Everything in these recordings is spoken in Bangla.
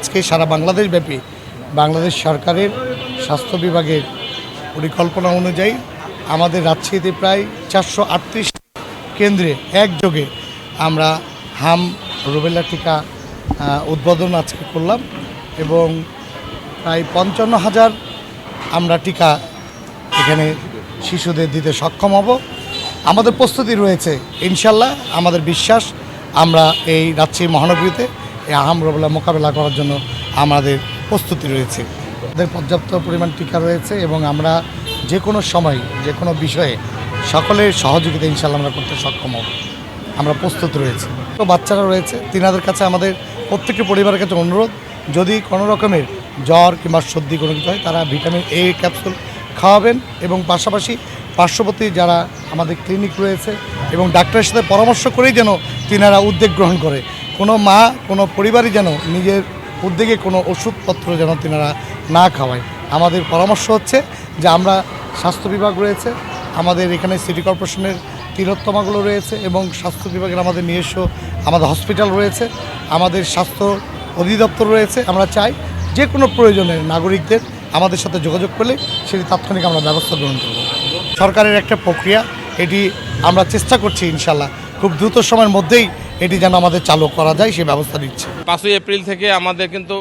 আজকে সারা বাংলাদেশ ব্যাপী বাংলাদেশ সরকারের স্বাস্থ্য বিভাগের পরিকল্পনা অনুযায়ী আমাদের রাজশাহীতে প্রায় 438 কেন্দ্রে একযোগে আমরা হাম রুবেলা টিকা উদ্বোধন আজকে করলাম এবং প্রায় 55,000 আমরা টিকা এখানে শিশুদের দিতে সক্ষম হব। আমাদের প্রস্তুতি রয়েছে ইনশাল্লাহ, আমাদের বিশ্বাস আমরা এই রাজশাহী মহানগরীতে এই হাম রুবেলা মোকাবেলা করার জন্য আমাদের প্রস্তুতি রয়েছে। আমাদের পর্যাপ্ত পরিমাণ টিকা রয়েছে এবং আমরা যে কোনো সময় যে কোনো বিষয়ে সকলের সহযোগিতা ইনশাল্লাহ আমরা করতে সক্ষম হব, আমরা প্রস্তুত রয়েছে। তো বাচ্চারা রয়েছে, তিনাদের কাছে আমাদের প্রত্যেকটি পরিবারের কাছে অনুরোধ, যদি কোনো রকমের জ্বর কিংবা সর্দি কোনো কিছু হয় তারা ভিটামিন এ ক্যাপসুল খাওয়াবেন এবং পাশাপাশি পার্শ্ববর্তী যারা আমাদের ক্লিনিক রয়েছে এবং ডাক্তারের সাথে পরামর্শ করেই যেন তিনারা উদ্যোগ গ্রহণ করে। কোনো মা কোনো পরিবারই যেন নিজের উদ্যোগে কোনো ওষুধপত্র যেন তিনারা না খাওয়ায়। আমাদের পরামর্শ হচ্ছে যে আমরা স্বাস্থ্য বিভাগ রয়েছে, আমাদের এখানে সিটি কর্পোরেশনের তিলোত্তমাগুলো রয়েছে এবং স্বাস্থ্য বিভাগের আমাদের নিজস্ব আমাদের হসপিটাল রয়েছে, আমাদের স্বাস্থ্য অধিদপ্তর রয়েছে। আমরা চাই যে কোনো প্রয়োজনে নাগরিকদের আমাদের সাথে যোগাযোগ করলে সেটি তাৎক্ষণিক আমরা ব্যবস্থা গ্রহণ করব। সরকারের একটা প্রক্রিয়া, এটি আমরা চেষ্টা করছি ইনশাল্লাহ খুব দ্রুত সময়ের মধ্যেই এটি যেন আমাদের চালু করা যায় সেই ব্যবস্থা নিচ্ছে। 5ই এপ্রিল থেকে আমাদের কিন্তু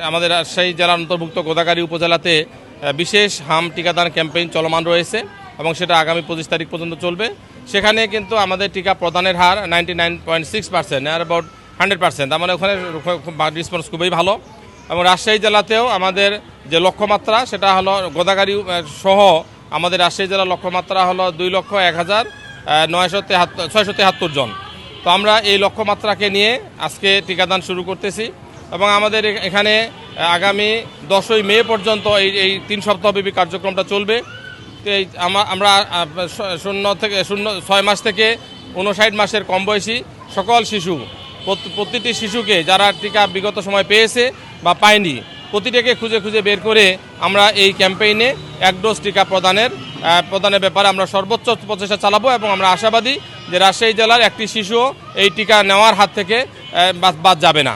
আমাদের রাজশাহী জেলার অন্তর্ভুক্ত গোদাগাড়ী উপজেলাতে বিশেষ হাম টিকাদান ক্যাম্পেইন চলমান রয়েছে এবং সেটা আগামী 25 তারিখ পর্যন্ত চলবে। সেখানে কিন্তু আমাদের টিকা প্রদানের হার 99.6%, আর অ্যাবাউট 100%। আমাদের ওখানে রেসপন্স খুবই ভালো এবং রাজশাহী জেলাতেও আমাদের যে লক্ষ্যমাত্রা সেটা হলো গোদাগাড়ী সহ আমাদের রাজশাহী জেলার লক্ষ্যমাত্রা হলো 2,01,673 জন। তো আমরা এই লক্ষ্যমাত্রাকে নিয়ে আজকে টিকাদান শুরু করতেছি এবং আমাদের এখানে আগামী 10ই মে পর্যন্ত এই 3 সপ্তাহব্যাপী কার্যক্রমটা চলবে। আমরা 6 মাস থেকে 59 মাসের কম বয়সী সকল শিশু, প্রতিটি শিশুকে যারা টিকা বিগত সময় পেয়েছে বা পায়নি প্রতিটাকে খুঁজে খুঁজে বের করে আমরা এই ক্যাম্পেইনে 1 ডোজ টিকা প্রদানের ব্যাপারে আমরা সর্বোচ্চ প্রচেষ্টা চালাবো এবং আমরা আশাবাদী যে রাজশাহী জেলার একটি শিশুও এই টিকা নেওয়ার হাত থেকে বাদ যাবে না।